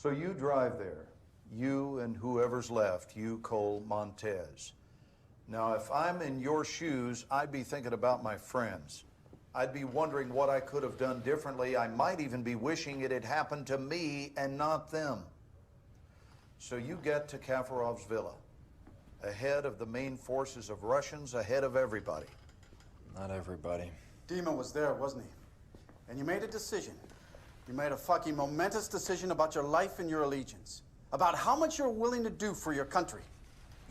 So you drive there, you and whoever's left, you, Cole, Montez. Now, if I'm in your shoes, I'd be thinking about my friends. I'd be wondering what I could have done differently. I might even be wishing it had happened to me and not them. So you get to Kafarov's villa, ahead of the main forces of Russians, ahead of everybody. Not everybody. Dima was there, wasn't he? And you made a decision. You made a fucking momentous decision about your life and your allegiance. About how much you're willing to do for your country.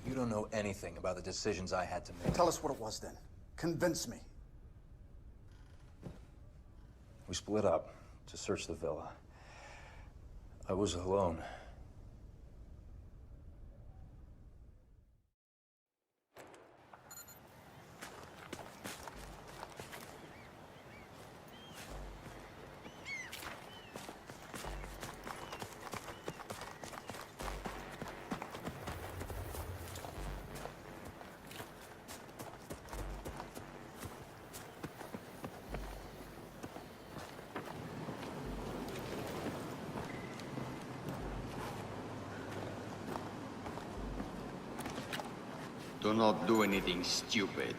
You don't know anything about the decisions I had to make. Tell us what it was then. Convince me. We split up to search the villa. I was alone. Do not do anything stupid.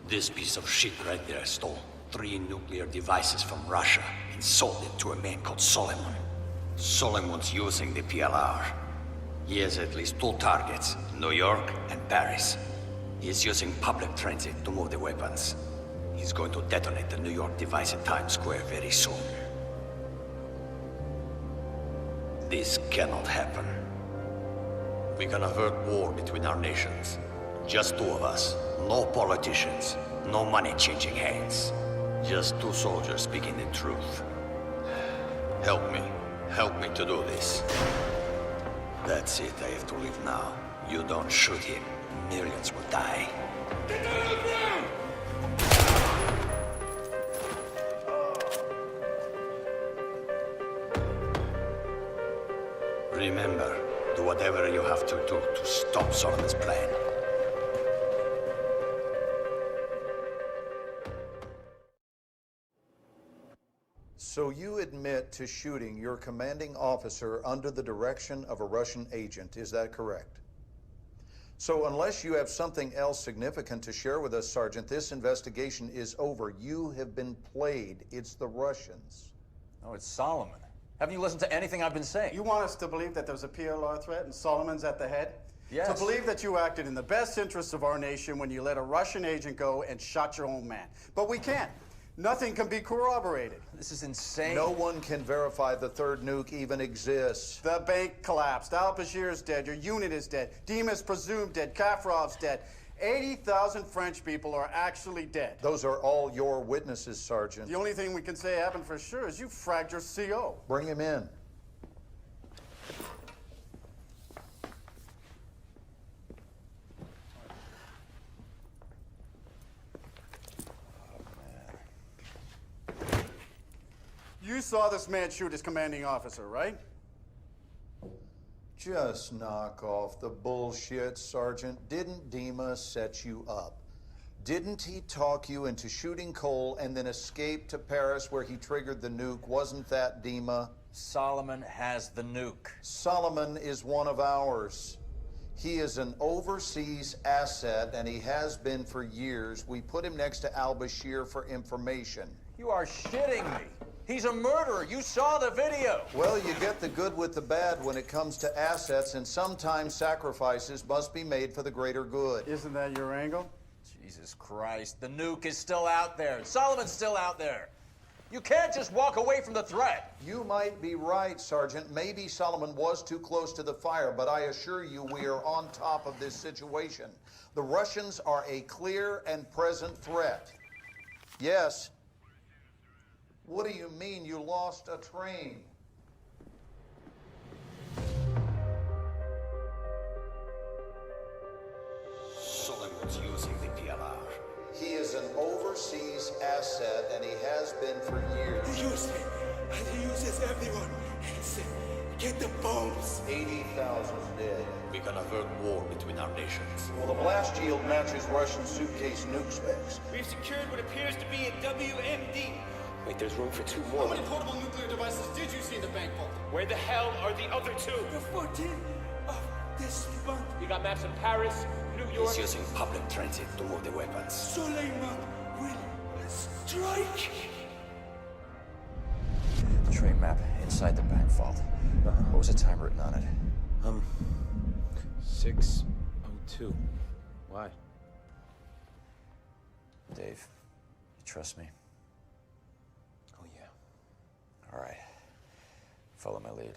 This piece of shit right there stole 3 nuclear devices from Russia and sold it to a man called Solomon. Solomon's using the PLR. He has at least 2 targets, New York and Paris. He's using public transit to move the weapons. He's going to detonate the New York device at Times Square very soon. This cannot happen. We can avert war between our nations. Just 2 of us. No politicians. No money changing hands. Just 2 soldiers speaking the truth. Help me. Help me to do this. That's it. I have to leave now. You don't shoot him. Millions will die. Get down on the ground! Remember, do whatever you have to do to stop Solomon's plan. So you admit to shooting your commanding officer under the direction of a Russian agent, is that correct? So unless you have something else significant to share with us, Sergeant, this investigation is over. You have been played. It's the Russians. No, it's Solomon. Haven't you listened to anything I've been saying? You want us to believe that there's a PLR threat and Solomon's at the head? Yes. To believe that you acted in the best interests of our nation when you let a Russian agent go and shot your own man. But we can't. Nothing can be corroborated. This is insane. No one can verify the 3rd nuke even exists. The bank collapsed. Al-Bashir's dead. Your unit is dead. Dima's presumed dead. Kafarov's dead. 80,000 French people are actually dead. Those are all your witnesses, Sergeant. The only thing we can say happened for sure is you fragged your CO. Bring him in. You saw this man shoot his commanding officer, right? Just knock off the bullshit, Sergeant. Didn't Dima set you up? Didn't he talk you into shooting Cole and then escape to Paris where he triggered the nuke? Wasn't that Dima? Solomon has the nuke. Solomon is one of ours. He is an overseas asset, and he has been for years. We put him next to al-Bashir for information. You are shitting me. He's a murderer. You saw the video. Well, you get the good with the bad when it comes to assets, and sometimes sacrifices must be made for the greater good. Isn't that your angle? Jesus Christ. The nuke is still out there. Solomon's still out there. You can't just walk away from the threat. You might be right, Sergeant. Maybe Solomon was too close to the fire, but I assure you we are on top of this situation. The Russians are a clear and present threat. Yes. What do you mean you lost a train? Solomon's using the PLR. He is an overseas asset, and he has been for years. He used me, and he uses everyone. He said, get the bombs. 80,000 dead. We can avert war between our nations. Well, the blast yield matches Russian suitcase nuke specs. We've secured what appears to be a WMD. Wait, there's room for 2 How more. many portable nuclear devices did you see in the bank vault? Where the hell are the other 2? The 14th of this month, You got maps in Paris, New York. He's using public transit to move the weapons. Suleiman will strike. Train map inside the bank vault. What was the time written on it? 6:02. Why? Dave, you trust me? Oh, yeah. All right. Follow my lead.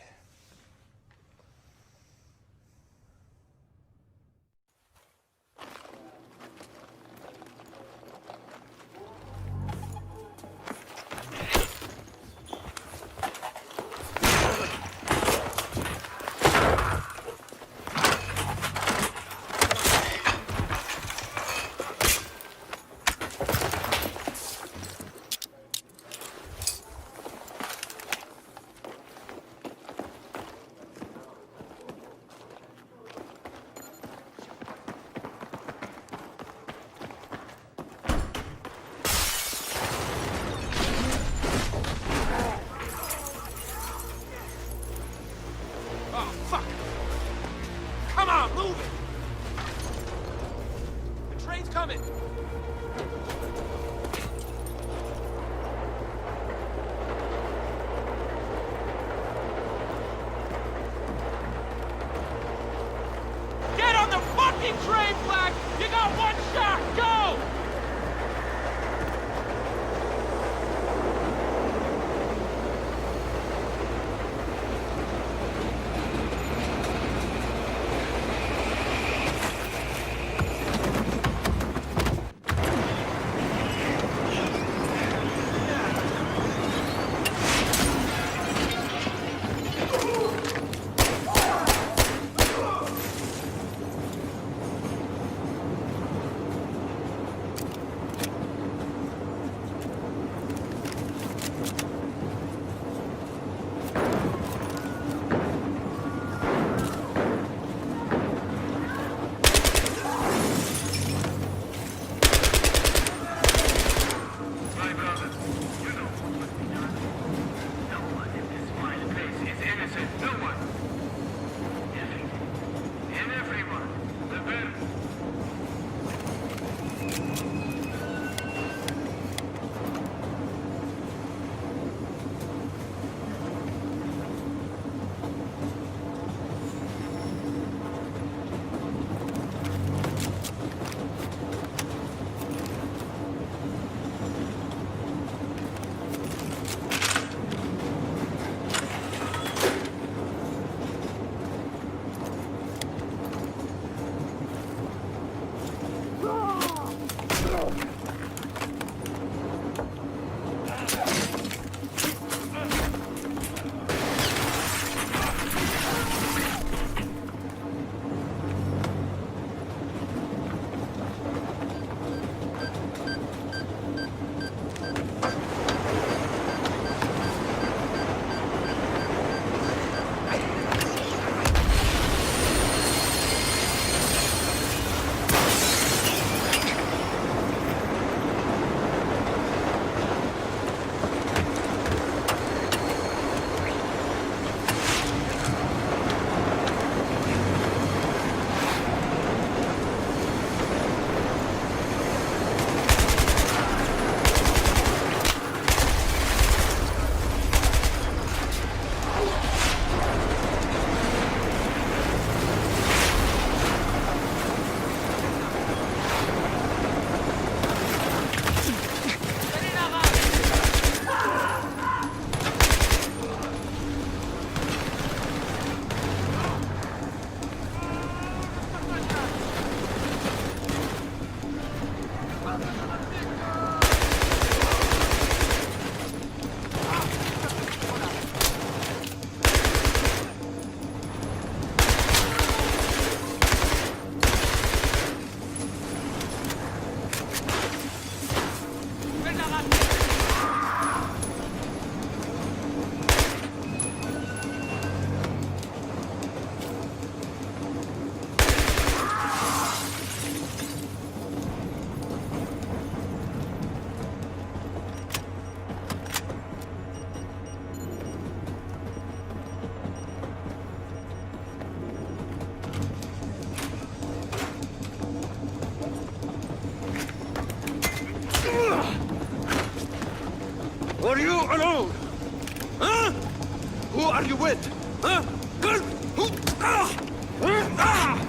alone? Huh? Who are you with? Huh? Girl? Who? Ah! Ah!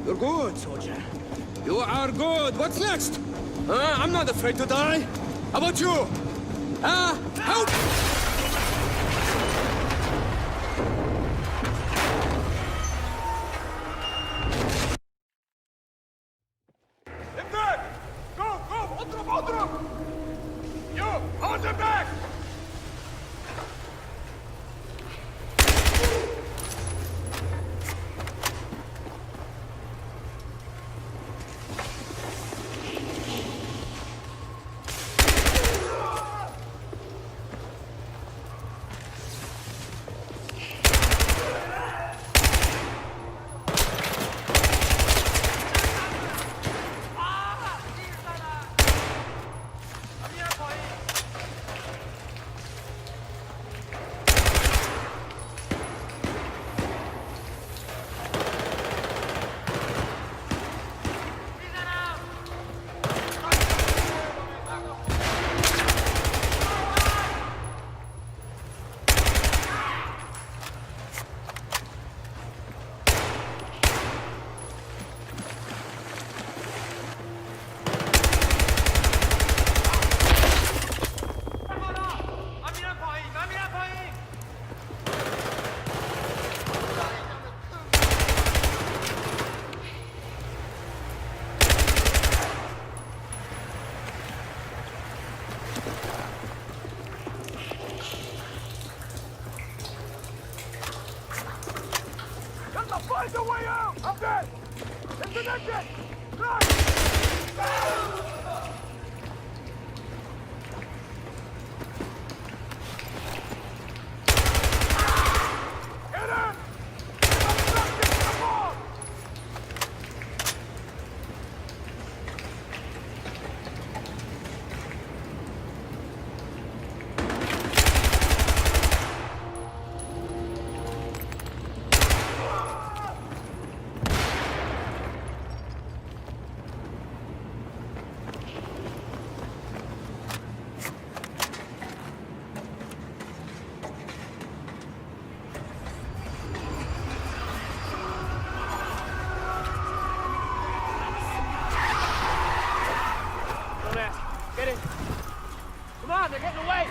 You're good, soldier. You are good. What's next? I'm not afraid to die. How about you? Help! Imdad! Go! Go! اضرب! You! Hold him back! Find a way out! I'm dead! It's an exit! Run! Get him! Obstructing the wall! Get in! Come on, they're getting away!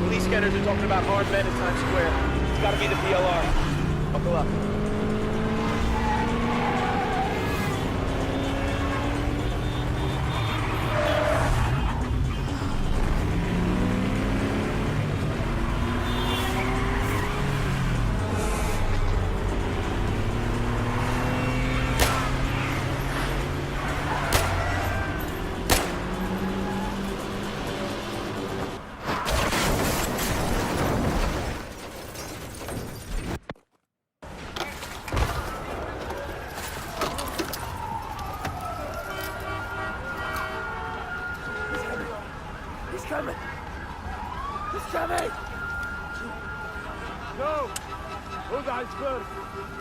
Police scanners are talking about armed men in Times Square. It's gotta be the PLR. Buckle up. coming! He's coming! No! Hold on, good.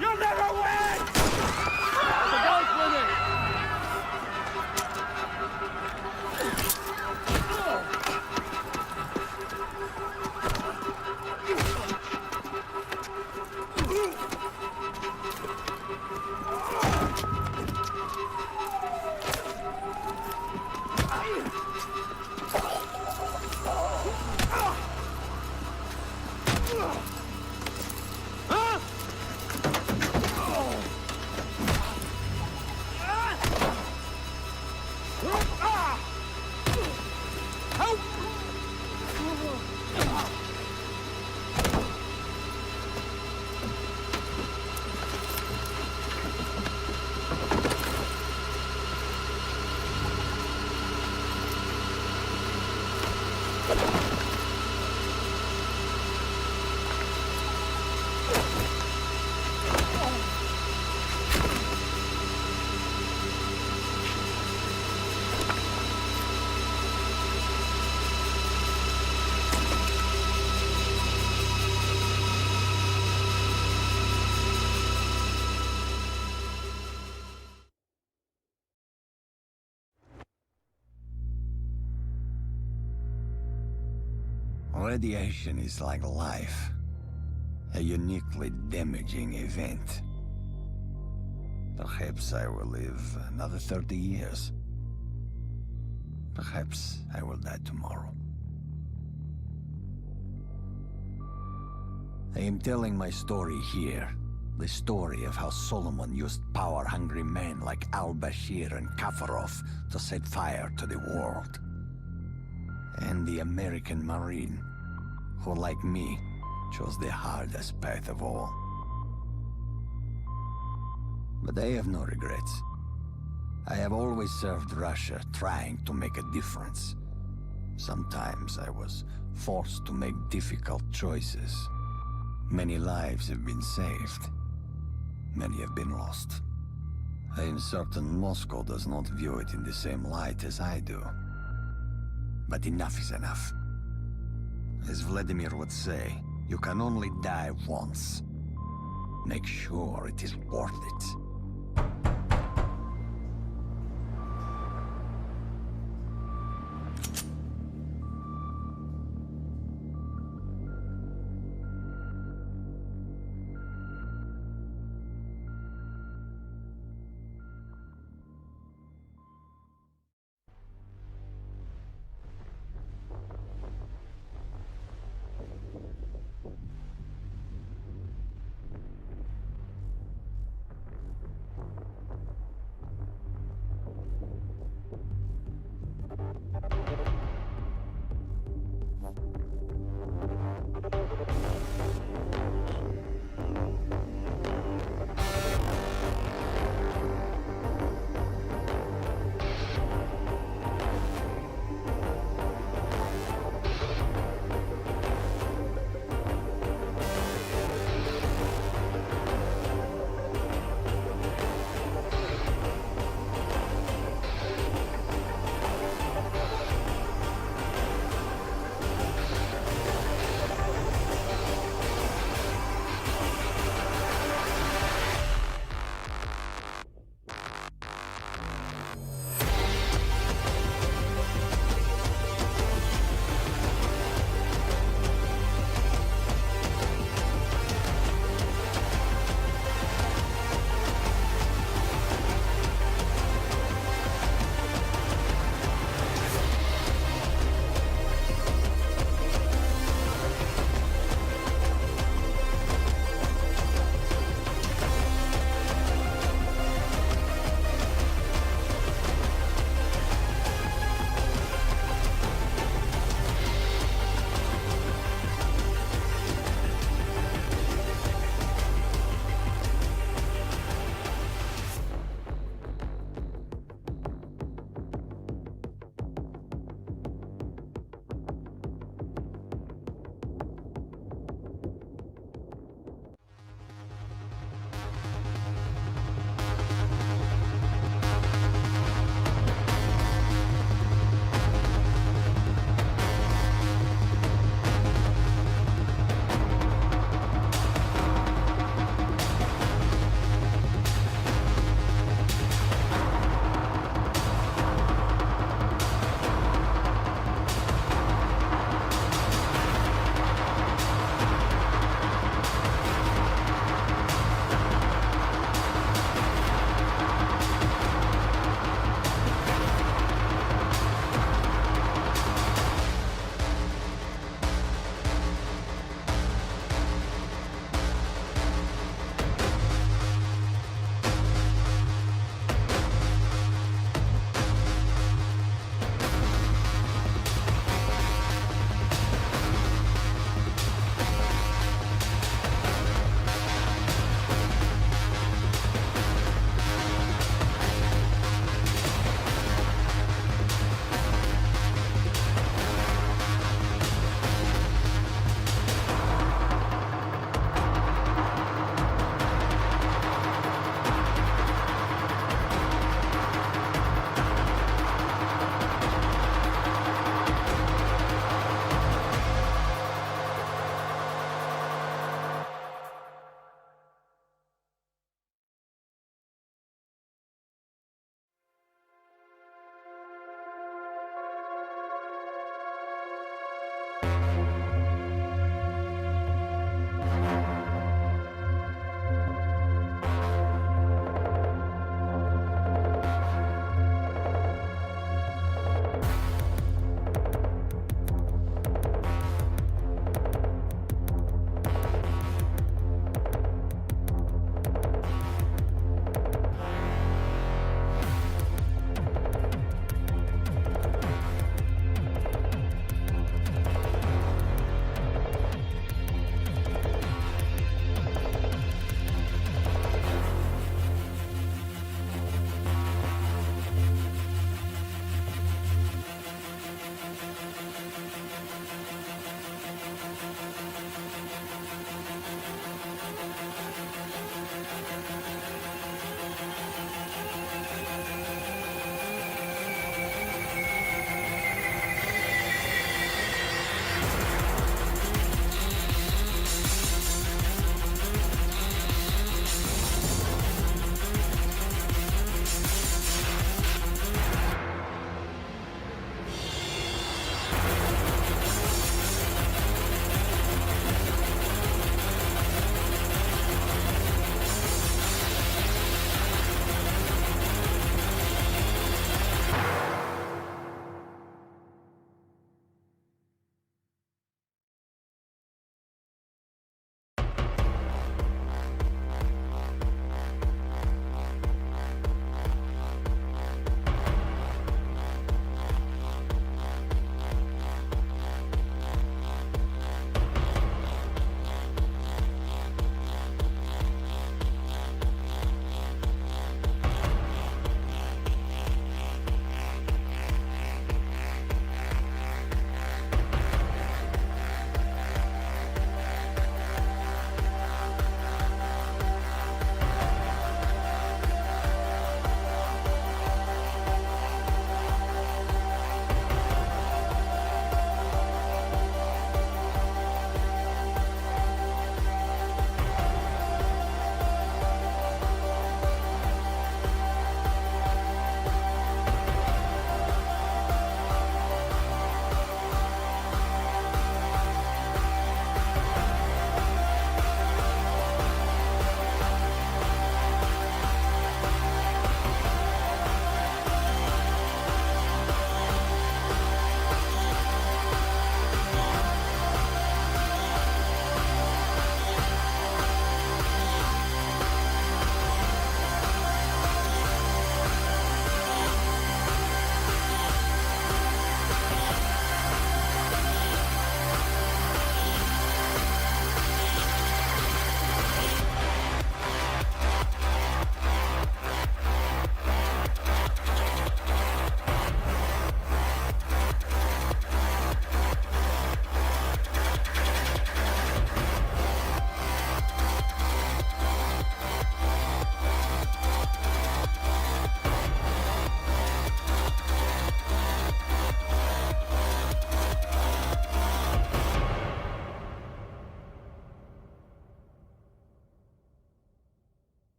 You'll never win! The guy's winning! Radiation is like life. A uniquely damaging event. Perhaps I will live another 30 years. Perhaps I will die tomorrow. I am telling my story here. The story of how Solomon used power-hungry men like al-Bashir and Kafarov to set fire to the world. And the American Marine, who, like me, chose the hardest path of all. But I have no regrets. I have always served Russia, trying to make a difference. Sometimes I was forced to make difficult choices. Many lives have been saved. Many have been lost. I am certain Moscow does not view it in the same light as I do. But enough is enough. As Vladimir would say, you can only die once. Make sure it is worth it.